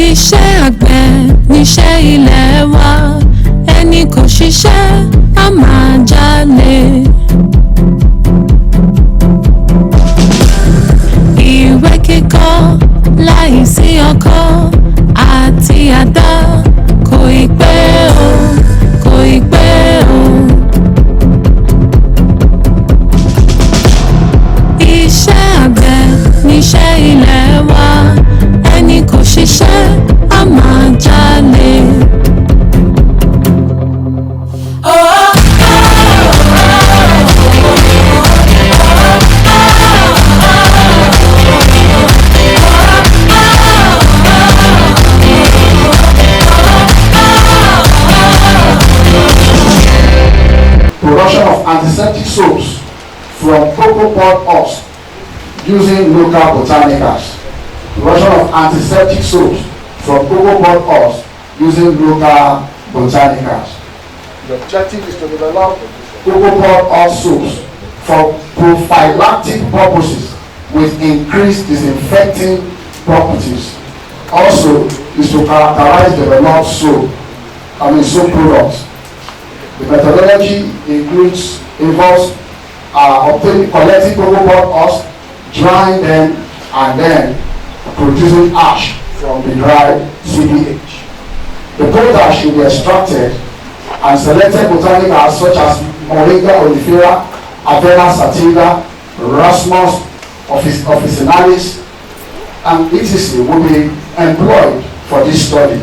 Iṣẹ́ àgbẹ̀ níṣẹ́ ilẹ̀ wa, ẹni kò ṣiṣẹ́ á máa jalè. Ìwé kíkọ́ láìsí ọkọ́ àti àdá kò ì pé o, kò ì pé o. Iṣẹ́ àgbẹ̀ níṣẹ́ ilẹ̀ wa, ẹni kò ṣiṣẹ́ á máa jalè. Production of antiseptic soaps from cocoa pod husk using local botanicals. Production of antiseptic soaps from cocoa pod husk using local botanicals. The objective is to develop cocoa pod husk soaps for prophylactic purposes with increased disinfecting properties. Also is to characterize developed soap products. The methodology involves collecting cocoa pod husk, drying them, and then producing ash from the dried CBH. The potash should be extracted and selected botanicals such as Moringa oleifera, Avena sativa, Rasmus officinalis, and etc. will be employed for this study.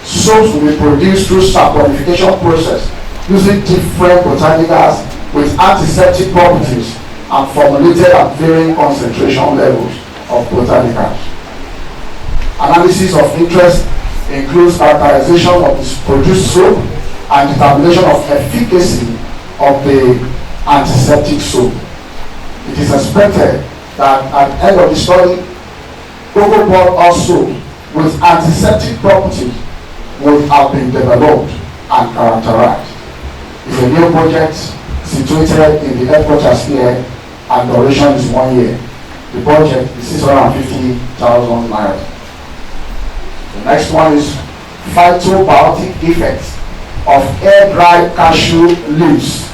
Soaps will be produced through saponification process using different botanicals with antiseptic properties and formulated at varying concentration levels of botanicals. Analysis of interest includes characterization of the produced soap and determination of efficacy of the antiseptic soap. It is expected that at the end of the study, cocoa pod husk soap with antiseptic properties would have been developed and characterized. It's a new project situated in the headquarters here, and duration is 1 year. The budget is 650,000 naira. The next one is phytobiotic effects of air-dried cashew leaves,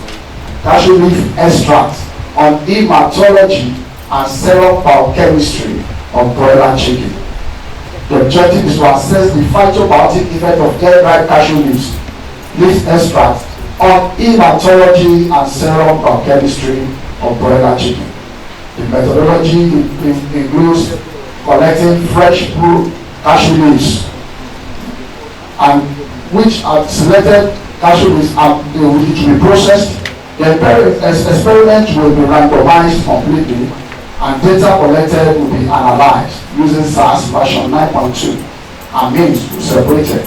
cashew leaf extract on hematology and serum biochemistry of broiler chicken. The objective is to assess the phytobiotic effect of air-dried cashew leaf extract on hematology and serum biochemistry of broiler chicken. The methodology includes collecting fresh cashew leaves, and which are selected cashew leaves and which will be processed. The experiment will be randomized completely, and data collected will be analyzed using SAS version 9.2 and means separated.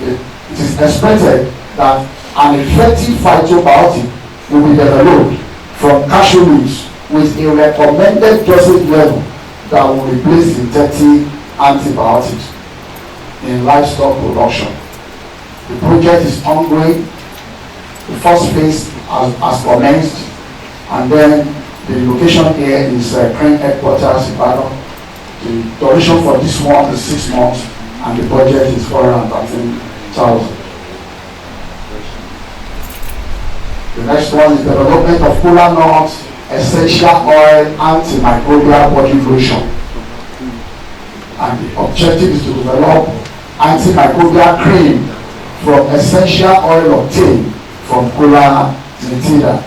It is expected that an effective phytobiotic will be developed from cashew leaves with a recommended dosage level that will replace synthetic antibiotics in livestock production. The project is ongoing. The first phase has commenced, and then the location here is CRIN headquarters in Ibadan. The duration for this one is 6 months, and the budget is 413,000. The next one is development of kola nut essential oil antimicrobial body lotion. And the objective is to develop antimicrobial cream from essential oil obtained from kola nutida.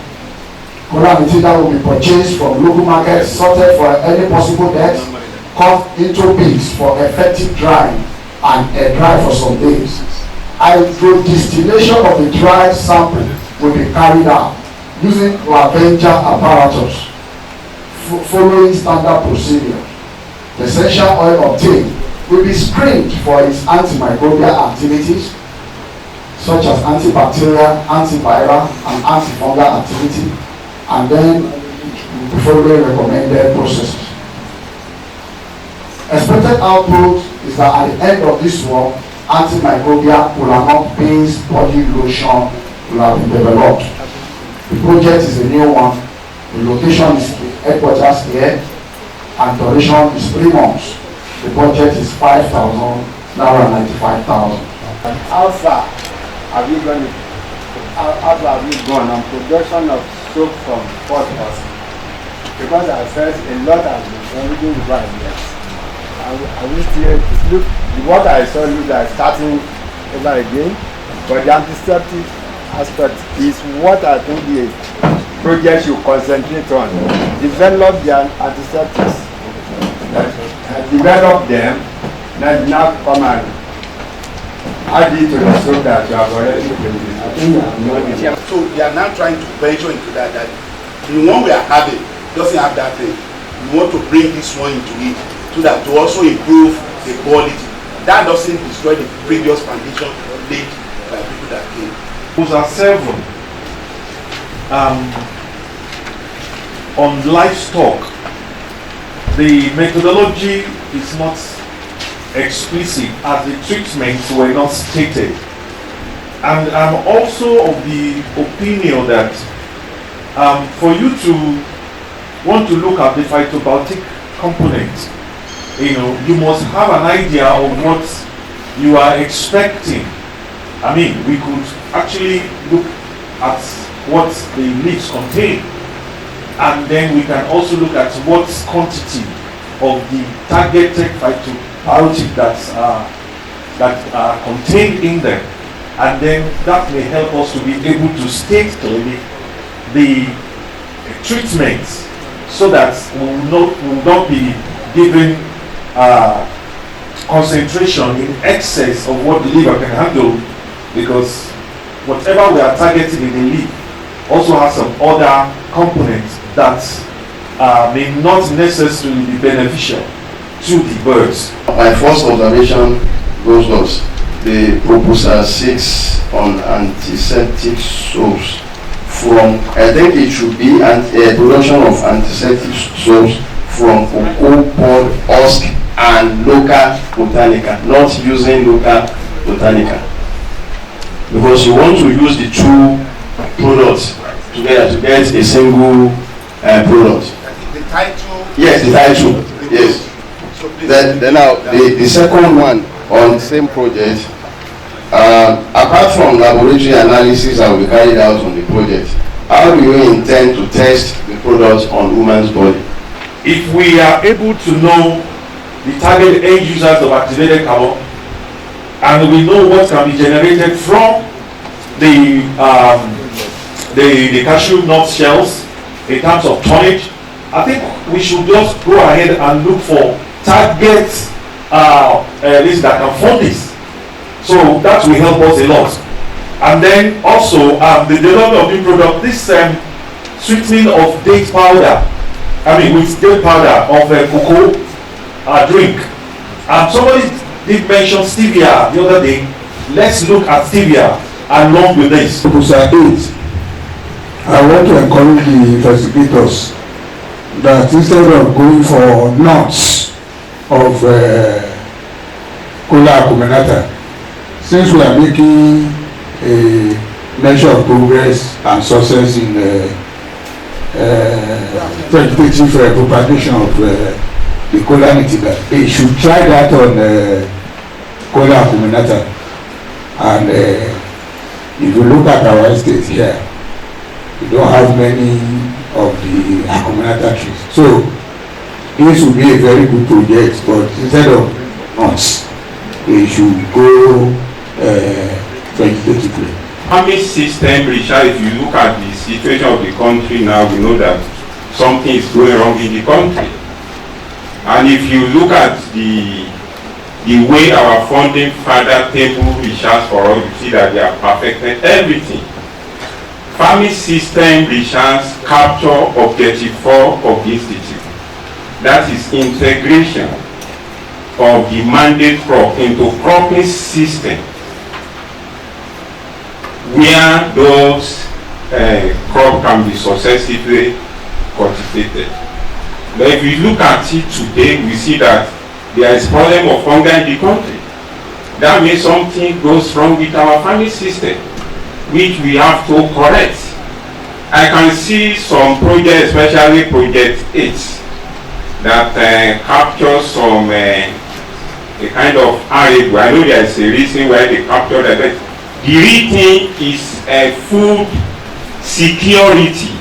Kola nutida will be purchased from local markets, sorted for any possible death, cut into bits for effective drying, and air dry for some days. Hydrodistillation of the dried sample will be carried out using Lavender apparatus following standard procedure. The essential oil obtained will be screened for its antimicrobial activities such as antibacterial, antiviral, and antifungal activity, and then following recommended processes. Expected output is that at the end of this work, antimicrobial kolanut-based body lotion will have been developed. The project is a new one. The location is headquarters here, and duration is 3 months. The budget is 5,095,000. How far have you gone? How far have you gone on production of soap from Port Harcourt? Because I felt a lot has been done within the 5 years. I will still look. What I saw look like starting over again, but the antiseptic aspect is what I think the project should concentrate on. Develop the antiseptics, develop them, now come and add it to the soap that you have already produced. I think so we are now trying to venture into that the one we are having doesn't have that thing. We want to bring this one into it so that to also improve the quality. That doesn't destroy the previous foundation laid by people that came. Those are 7 on livestock. The methodology is not explicit as the treatments were not stated. And I'm also of the opinion that for you to want to look at the phytobiotic component, you must have an idea of what you are expecting. I mean, we could actually look at what the leaves contain, and then we can also look at what quantity of the targeted phytobiotic that are contained in them, and then that may help us to be able to state clearly the treatment, so that we will not be given concentration in excess of what the liver can handle, because whatever we are targeting in the leaf also has some other components that may not necessarily be beneficial to the birds. My first observation goes thus: the proposal 6 on antiseptic soaps from, I think it should be a production of antiseptic soaps from cocoa pod husk and local botanica, not using local botanica, because you want to use the 2 products together to get a single product. The title? Yes, the title. Yes. So Then now the second one on the same project, apart from laboratory analysis that will be carried out on the project, how do you intend to test the products on woman's body? If we are able to know the target end users of activated carbon, and we know what can be generated from the cashew nut shells in terms of tonnage, I think we should just go ahead and look for targets that can fund this. So that will help us a lot. And then also the development of new product, this sweetening of date powder, with date powder of cocoa drink. Somebody did mention stevia the other day. Let's look at stevia along with this. Proposal 8, I want to encourage the investigators that instead of going for nuts of Cola acuminata, since we are making a measure of progress and success in vegetative propagation of the Cola nitida, they should try that on Cola acuminata. And if you look at our estate here, we don't have many of the acuminata trees. So this would be a very good project, but instead of nuts, we should go vegetatively. Farming system, Richard, if you look at the situation of the country now, we know that something is going wrong in the country. And if you look at the way our funding father table research for us, you see that they have perfected everything. Farming system research capture objective 4 of the institute. That is integration of the mandate crop into cropping system, where those crops can be successfully cultivated. But if we look at it today, we see that there is problem of hunger in the country. That means something goes wrong with our farming system, which we have to correct. I can see some projects, especially project 8, that captures some a kind of arable. I know there is a reason why they capture that. But the real thing is food security.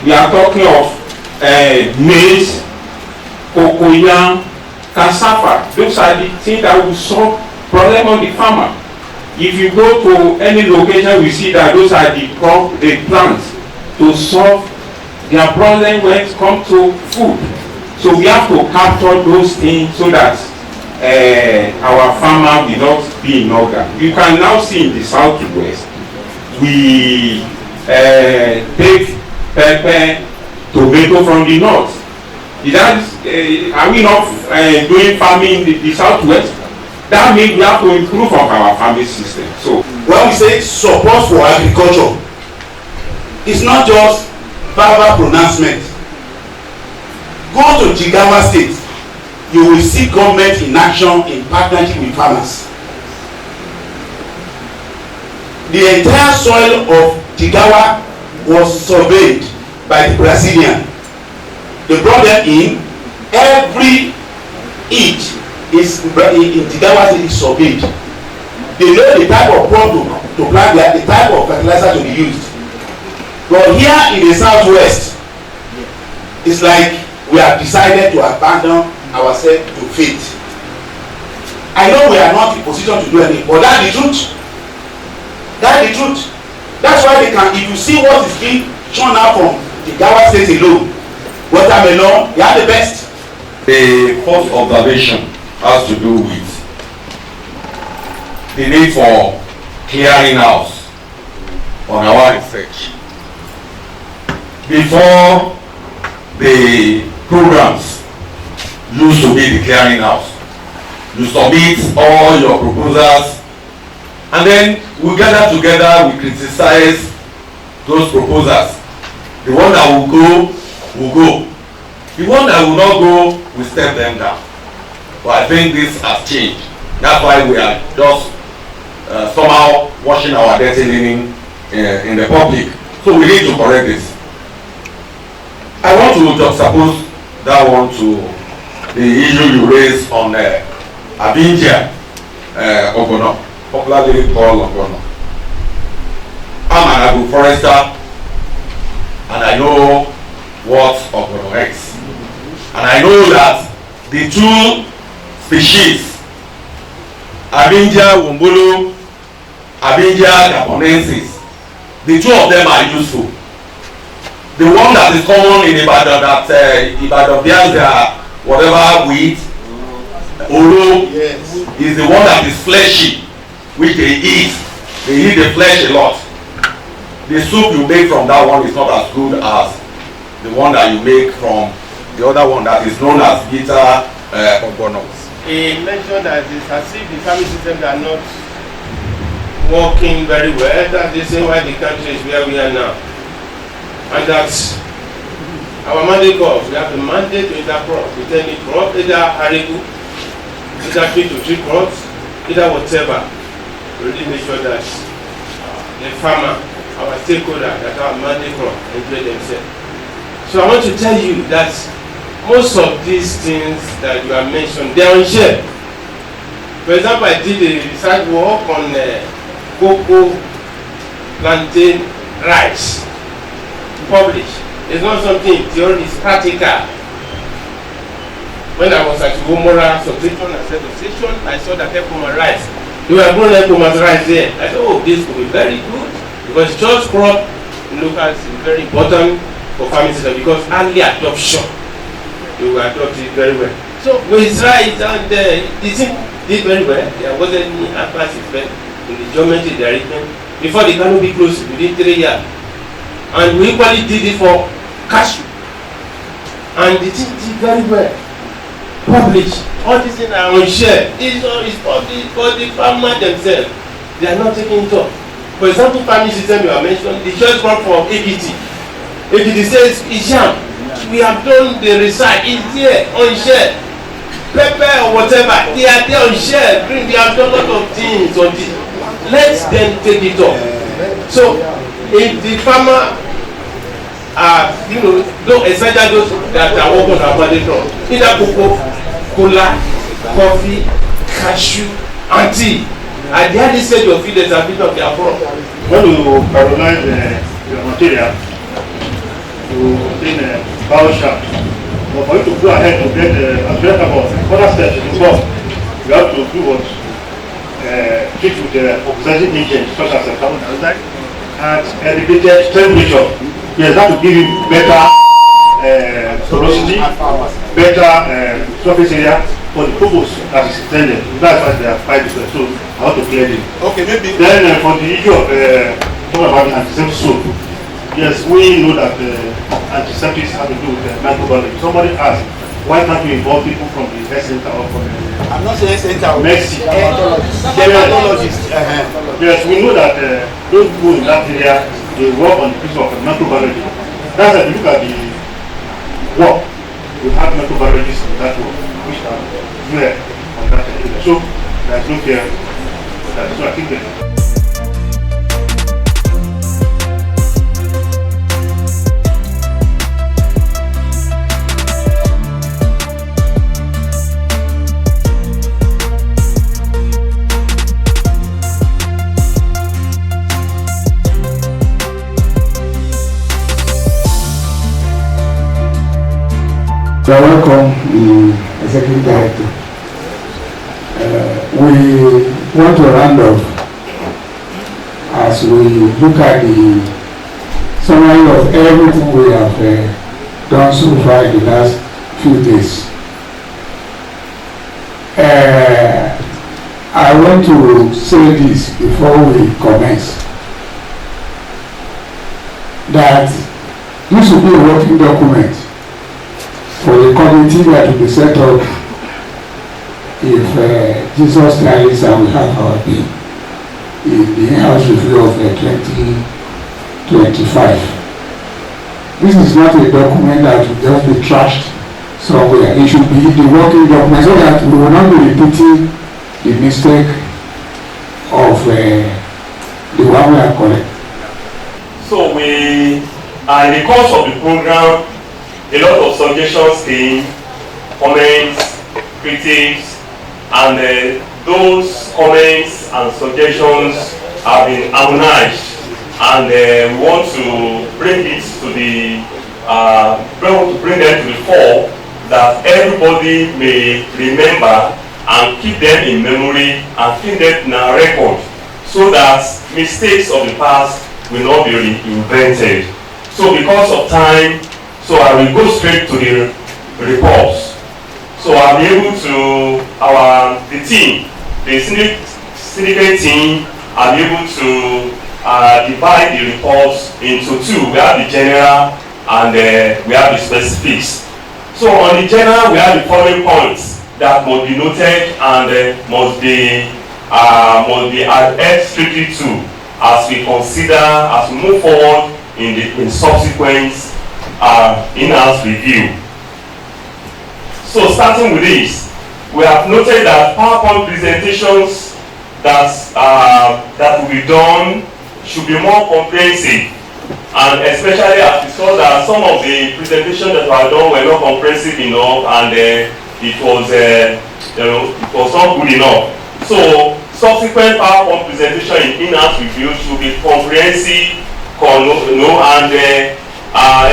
We are talking of maize, cocoyam, cassava. Those are the things that will solve problem on the farmer. If you go to any location, we see that those are the plants to solve their problem when it comes to food. So we have to capture those things so that our farmer will not be in order. You can now see in the southwest, we take pepper, tomato from the north. Are we not doing farming in the southwest? That means we have to improve on our farming system. So when we say support for agriculture, it's not just verbal pronouncement. Go to Jigawa State, you will see government in action in partnership with farmers. The entire soil of Jigawa was surveyed by the Brazilian. They brought them in. Every inch is in Jigawa State is surveyed. They know the type of crop to plant there, the type of fertilizer to be used. But here in the southwest, it's like we have decided to abandon ourselves to fate. I know we are not in position to do anything, but that's the truth. That's the truth. That's why they can, if you see what is being shown out from the Jigawa State alone, watermelon, they are the best. The first observation has to do with the need for clearing house on our research. Before the programs used to be the clearing house, you submit all your proposals and then we gather together, we criticize those proposals. The one that will go, will go. The one that will not go, we step them down. But I think this has changed. That's why we are just somehow washing our dirty linen in the public. So we need to correct this. I want to juxtapose that one to the issue you raised on Abinja Ogono, popularly called Ogono. I'm an agroforester and I know what Ogono is. And I know that the two species, Abinja Wumbulu, Abinja Gaponensis, the two of them are useful. The one that is common in Ibadan, that Ibadan bears their whatever wheat, Oro, yes, is the one that is fleshy, which they eat. They eat the flesh a lot. The soup you make from that one is not as good as the one that you make from the other one that is known as bitter ogbono. He mentioned that it's as if the family systems are not working very well. That's the same why the country is where we are now. And that our mandate calls, we have a mandate to intercrop with any crop, either harigu, either 3 to 3 crops, either whatever. We really make sure that the farmer, our stakeholder, that our mandate crop enjoy themselves. So I want to tell you that most of these things that you have mentioned, they are on share. For example, I did a research work on cocoa, plantain, rice. Published. It's not something theory, it's practical. When I was at Gomora substation and association, I saw that Ekoma rice. We were growing Ekoma rice there. I thought, oh, this could be very good because just crop in locals is very important for farming system because early adoption, you will adopt it very well. So we tried and the thing did very well. There wasn't any adverse effect in the geometry direction before the canopy closed within 3 years. And we equally did it for cashew. And the thing did very well. Published. All these things are on share. This all is published for the farmer themselves. They are not taking it up. For example, farming system you have mentioned, the choice crop for APT. APT says it's yam. We have done the research. It's there on share. Pepper or whatever, they are there on share. Green, they have done a lot of things on this. Let them take it up. So if the farmer are, especially those that are working on our mandate crop, either cocoa, cola, coffee, cashew, and tea. At the early stage of it, there's a bit of their problem. When you paralyze the material to obtain a power shaft, but for you to go ahead to get about other steps involved, you have to do what treat with oxidizing agents such as carbon dioxide at elevated temperature. Yes, that will give you better porosity, better surface area for the purpose that is intended. That's why they are quite different. So I want to clear it. Okay, maybe. Then for the issue of talking about antiseptic soap, yes, we know that antiseptics have to do with microbiology. Somebody asked, why can't we involve people from the health center or from the I'm not saying center. Mercy. Dermatologist. Yes, we know that those people in that area, they work on the piece of microbiology. That's why if you look at the work, we have microbiologists in that work, which are there on that area. So there's no fear for that. So I think that You are welcome, the Executive Director. We want to round off as we look at the summary of everything we have done so far in the last few days. I want to say this before we commence, that this will be a working document for the committee that will be set up if Jesus Christ and we have our being in the in-house review of 2025. This is not a document that will just be trashed somewhere. It should be the working document so that we will not be repeating the mistake of the one we are correct. So we are in the course of the program. A lot of suggestions came, comments, critiques, and those comments and suggestions have been harmonized, and we want to bring it to the bring them to the fore that everybody may remember and keep them in memory and keep them in our record, so that mistakes of the past will not be reinvented. So because of time, so I will go straight to the reports. So I'll be able to, the team, the syndicate team, I'll be able to divide the reports into two. We have the general and we have the specifics. So on the general, we have the following points that must be noted and must be adhered strictly to as we consider, as we move forward in subsequent in-house review. So starting with this, we have noted that PowerPoint presentations that will be done should be more comprehensive, and especially as we saw that some of the presentations that were done were not comprehensive enough, and it was not good enough. So subsequent PowerPoint presentation in in-house review should be comprehensive, and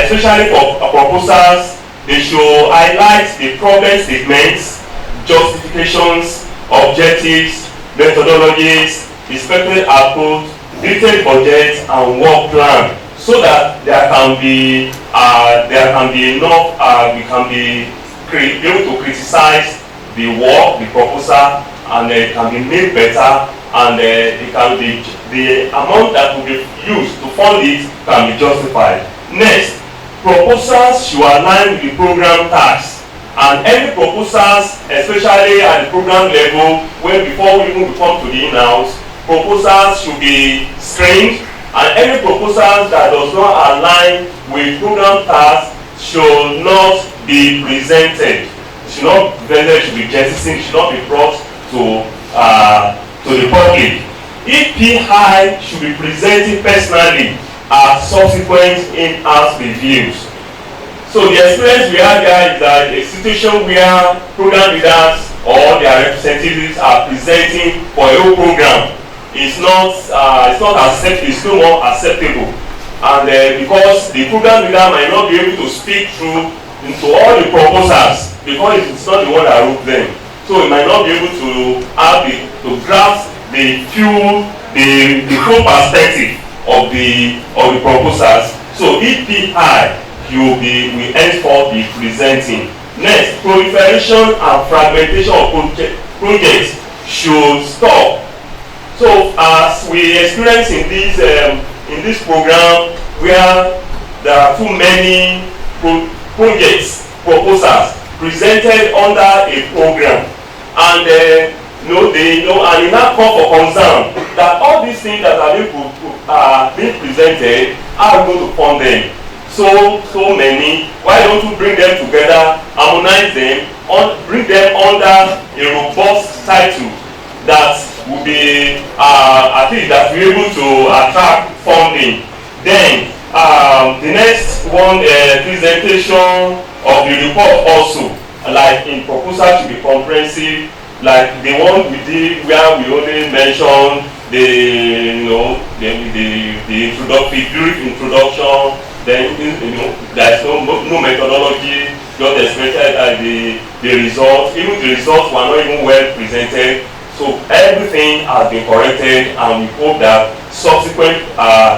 especially for proposals, they should highlight the problem statements, justifications, objectives, methodologies, expected output, detailed budget, and work plan, so that there can be enough. We can be able to criticize the work, the proposal, and it can be made better, and it can be the amount that will be used to fund it can be justified. Next, proposals should align with the program tasks, and any proposals, especially at the program level, when before we even come to the in-house, proposals should be screened, and any proposals that does not align with program tasks should not be presented. Should not be presented, should be jettisoned, should not be brought to the public. If PI should be presented personally at subsequent in-house reviews. So the experience we had there is that a situation where program leaders or their representatives are presenting for a whole program is not it's no more acceptable, and because the program leader might not be able to speak through into all the proposals because it's not the one that wrote them, so he might not be able to to grasp the full perspective of the proposals. So EPI will henceforth be presenting. Next, proliferation and fragmentation of projects should stop. So as we experience in this program where there are too many proposals presented under a program, and and it now call for concern that all these things that are being presented are going to fund them. So many. Why don't you bring them together, harmonize them, bring them under a robust title that will be at least that will be able to attract funding. Then the next one, presentation of the report also, like in proposal should be comprehensive, like the one we did where we only mentioned the brief introduction. Then there's no methodology, just expected the results. Even the results were not even well presented. So everything has been corrected, and we hope that subsequent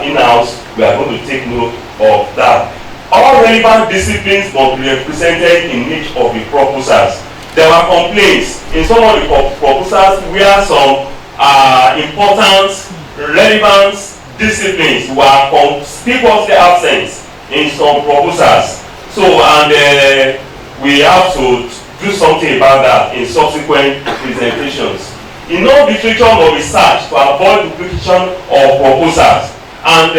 in-house we are going to take note of that. All relevant disciplines must be represented in each of the proposals. There were complaints in some of the proposals where some important, relevant disciplines were conspicuously absent in some proposals. So, and we have to do something about that in subsequent presentations. Enough literature must be searched to avoid duplication of proposals. And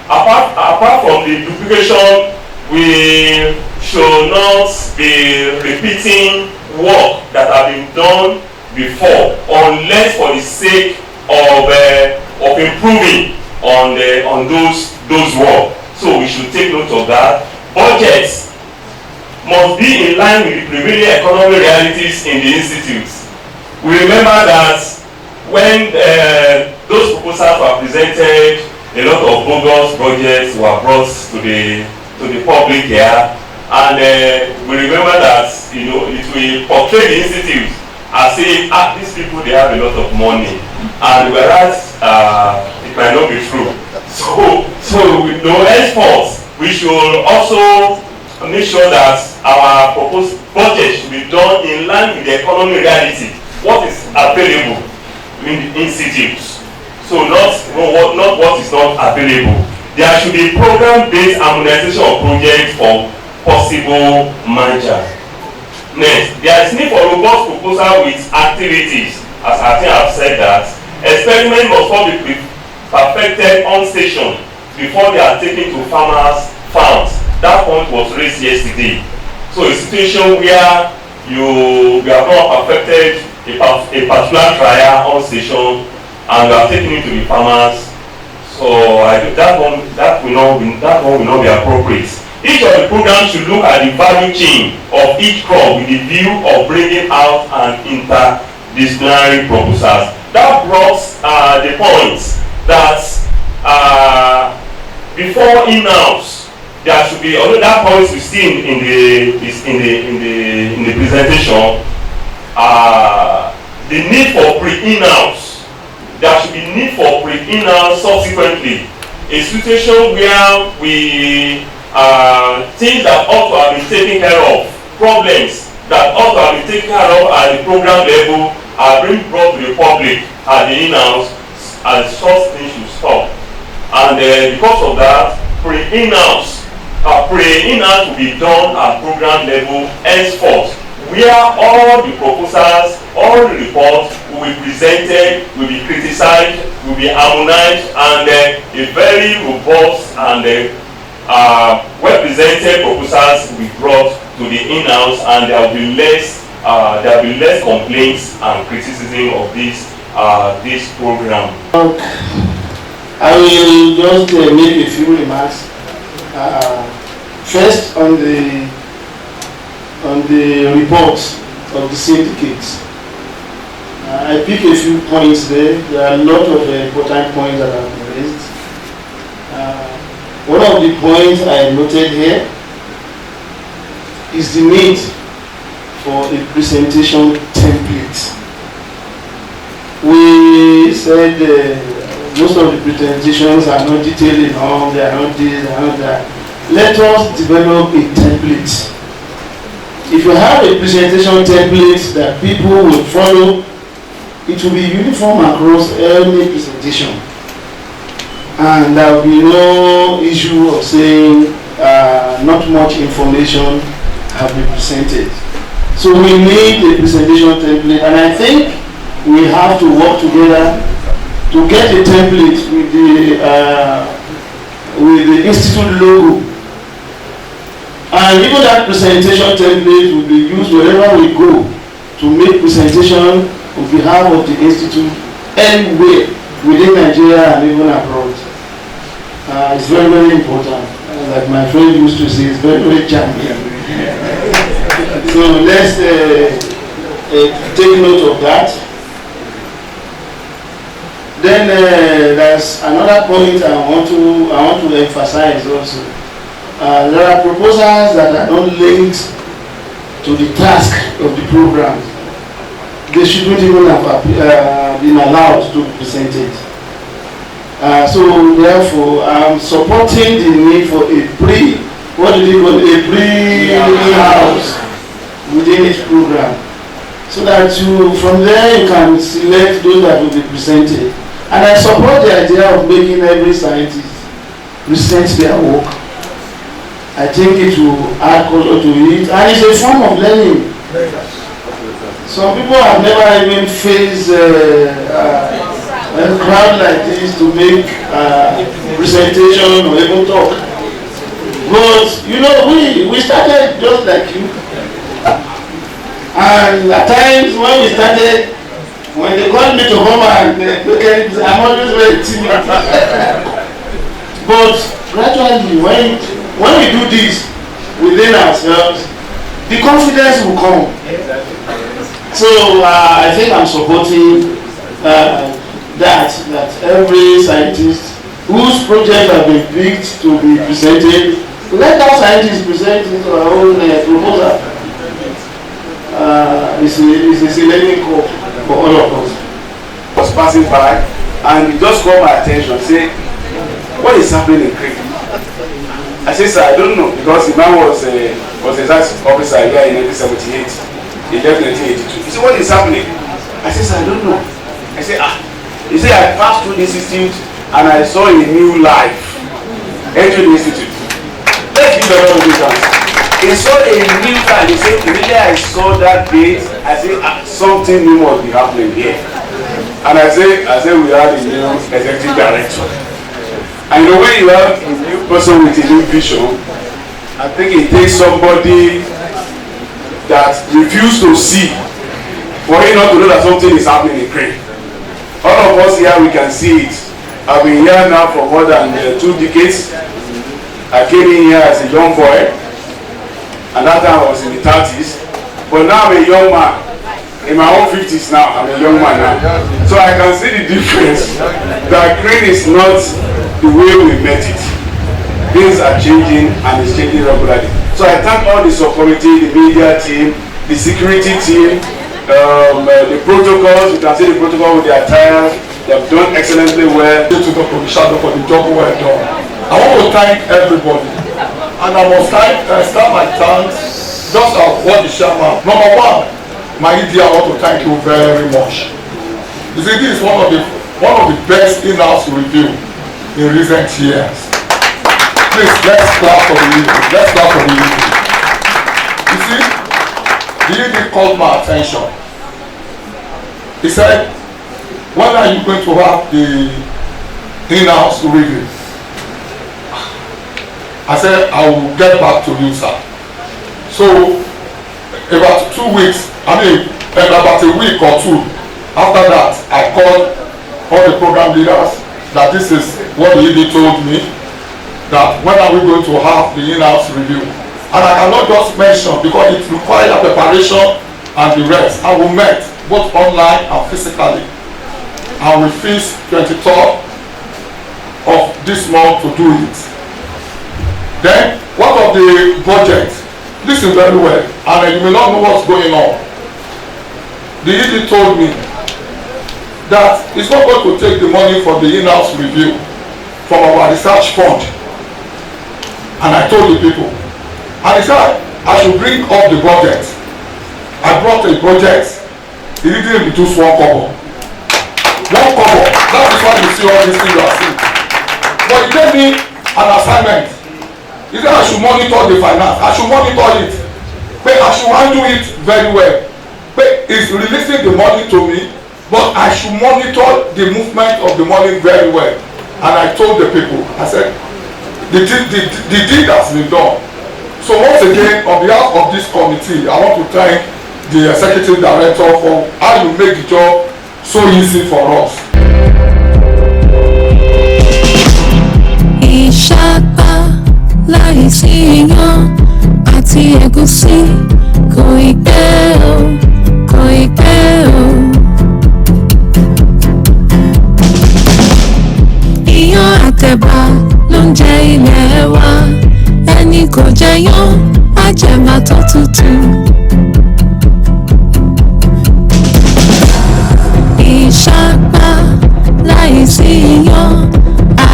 apart from the duplication, we should not be repeating work that have been done before, unless for the sake of improving on those work. So we should take note of that. Budgets must be in line with the prevailing economic realities in the institutes. We remember that when those proposals were presented, a lot of bogus projects were brought to the public here, and we remember that it will portray the institute as if these people they have a lot of money, and whereas it might not be true. So with no henceforth, we should also make sure that our proposed budget should be done in line with the economic reality, what is available in the institutes. So not what is not available. There should be program-based harmonization of projects for possible merger. Next, there is need for robust proposal with activities. As I think I've said that, experiments must not be perfected on station before they are taken to farmers' farms. That point was raised yesterday. So a situation where you have not perfected a particular trial on station and you are taking it to the farmers. So I think that one will not be appropriate. Each of the programs should look at the value chain of each crop with the view of bringing out an interdisciplinary proposals. That brought the point that before in-house there should be, although that point we see in the presentation, the need for pre-in-house. There should be need for pre-in-house subsequently. A situation where we things that ought to have been taken care of, problems that ought to have been taken care of at the program level are being brought to the public at the in-house, and such things should stop. And because of that, pre-in-house will be done at program level henceforth, where all the proposals, all the reports will be presented, will be criticized, will be harmonized, and a very robust and well-presented proposals will be brought to the in-house, and there will be less complaints and criticism of this program. I will just make a few remarks. First, on the report of the syndicates. I pick a few points there. There are a lot of important points that have been raised. One of the points I noted here is the need for a presentation template. We said most of the presentations are not detailed enough, they are not this, they are not that. Let us develop a template. If you have a presentation template that people will follow, it will be uniform across any presentation. And there will be no issue of saying not much information have been presented. So we need a presentation template, and I think we have to work together to get a template with the institute logo. And even that presentation template will be used wherever we go to make presentation on behalf of the institute anywhere within Nigeria and even abroad. It's very, very important. Like my friend used to say, it's very, very champion. So let's take note of that. Then there's another point I want to emphasize also. There are proposals that are not linked to the task of the program. They shouldn't even have been allowed to be presented. So therefore, I'm supporting the need for a pre-house within each program, so that from there you can select those that will be presented. And I support the idea of making every scientist present their work. I think it will add color to it, and it's a form of learning. Some people have never even faced a crowd like this to make presentation or even talk. But you know, we started just like you, and at times when we started, when they called me to come and I'm always very timid. But gradually, when we do this within ourselves, the confidence will come. So I think I'm supporting that every scientist whose project have been picked to be presented, let our scientists present it to our own proposal. It's a learning curve for all of us. I was passing by and it just caught my attention, say, what is happening in CRIN? I said, sir, I don't know, because the man was a science officer here in 1978. He left in 1982. He said, what is happening? I said, sir, I don't know. I said, He said, I passed through this institute and I saw a new life entering the institute. Let's give a lot of this answer. He saw a new life. He said, immediately I saw that gate, I said, something new must be happening here. And I said, we have a new executive director. And the way you have a new person with a new vision, I think it takes somebody that refuses to see for him not to know that something is happening in CRIN. All of us here, we can see it. I've been here now for more than 2 decades. I came in here as a young boy, and that time I was in the 30s. But now I'm a young man. In my own 50s now, I'm a young man now. So I can see the difference. That CRIN is not the way we met it. Things are changing, and it's changing regularly. So I thank all the subcommittee, the media team, the security team, the protocols. You can see the protocol with the attire. They have done excellently well. To Dr. Bishado for the job well done. I want to thank everybody, and I must start my thanks just as what the chairman. Number one, my ED, I want to thank you very much. You see, this is one of the best in-house review in recent years. Please, let's clap for the ED. Let's clap for the ED. You see, the ED called my attention. He said, when are you going to have the in-house review? I said, I will get back to you, sir. So, about 2 weeks, about a week or two after that, I called all the program leaders that this is what the ED told me, that when are we going to have the in-house review? And I cannot just mention because it requires preparation and the rest. I will met both online and physically. And we fix 23rd of this month to do it. Then, what of the budget? Listen very well, and you may not know what's going on. The ED told me that it's not going to take the money for the in-house review from our research fund. And I told the people, and he said I should bring up the budget. I brought a budget, he didn't reduce one kobo. One kobo, that is why you see all these things you are seeing. But he gave me an assignment. He said I should monitor the finance, I should monitor it, but I should handle it very well. But he's releasing the money to me, but I should monitor the movement of the money very well. And I told the people, I said, the deed has been done. So once again, on behalf of this committee, I want to thank the executive director for how you make the job so easy for us. Ìṣàpá láìsí iyán àti ẹ̀gúsí kò ì pẹ́ o, kò ì pẹ́ o. Iyán àtẹ̀bà ló ń jẹ ilé wa, ẹni kò jẹyán á jẹ̀bà tó tutù. Ìṣàpá láìsí iyán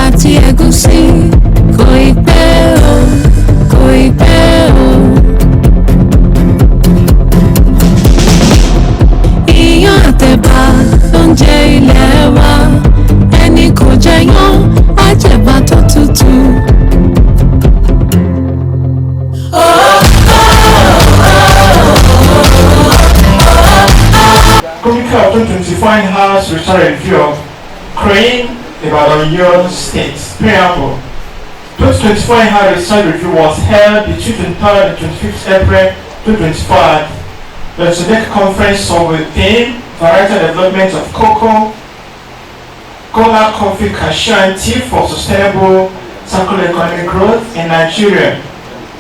àti ẹ̀gúsí kò ì pẹ́ o, kò ì pẹ́ o. Iyán àtẹ̀bà ló ń jẹ ilé wa, ẹni kò jẹyán á jẹ̀bà tó tutù. Communiqué of 2024 in-house research review of CRIN about Oyo State. Preamble. 2024 in-house research review was held between 23rd and 25th April 2025. There was a big conference on the theme, Variety Development of Cocoa, Cola, Coffee, Cashew and Tea for Sustainable Circular Economic Growth in Nigeria.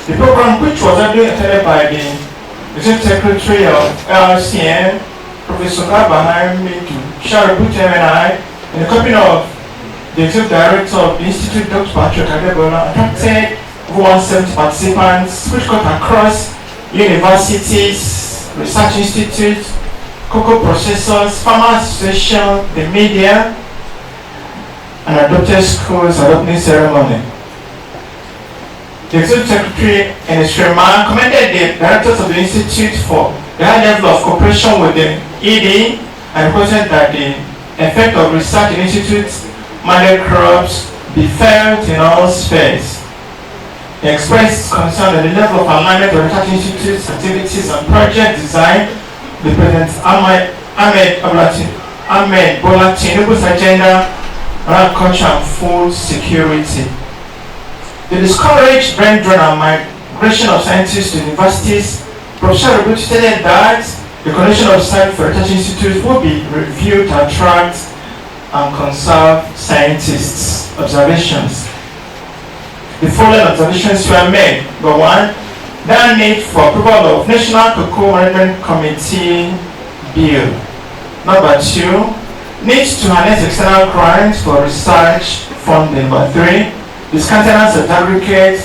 The program, which was attended by the Executive Secretary of LRCN, Professor Kabahamidu Shaributi MNI, and the company of the Executive Director of the Institute, Dr. Patrick Adebola, attracted over 170 participants, which cut across universities, research institutes, cocoa processors, farmers association, the media, and adopted schools adopting ceremony. The Executive Secretary in his remark commended the directors of the Institute for the high level of cooperation with the ED and requested that the effect of research in Institute's mandate crops be felt in all spheres. He expressed concern at the level of alignment of research institutes, activities and project design with President Ahmed Bola Tinubu's agenda around culture and food security. They discouraged brain drain and migration of scientists to universities. Professor Rubutu stated that the condition of site for research institutes will be reviewed to attract and conserve scientists' observations. The following observations were made. Number one, there need for approval of National Cocoa Management Committee Bill. Number two, needs to harness external grants for research funding. Number three, discontinuance of aggregate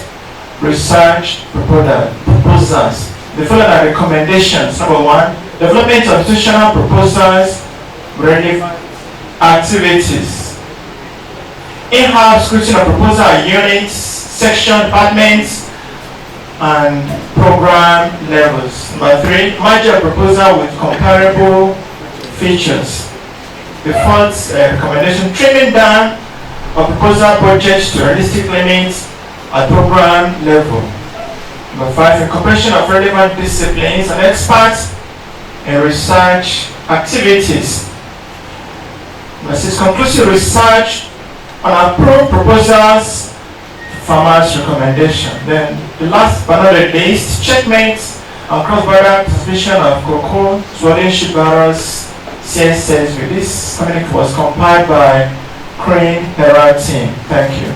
research proposals. The following are recommendations. Number one, development of institutional proposals, relevant activities. In-house scrutiny of proposal units, section, departments, and program levels. Number three, merger proposal with comparable features. The fourth recommendation, trimming down of proposal budgets to realistic limits at program level. Number five, incorporation of relevant disciplines and experts in research activities. Number six, conclusive research on approved proposals, farmers' recommendation. Then the last but not the least, checkmates on cross-border transmission of cocoa, swallowing ship barrels, CSSV. This communique was compiled by CRIN Herald team. Thank you.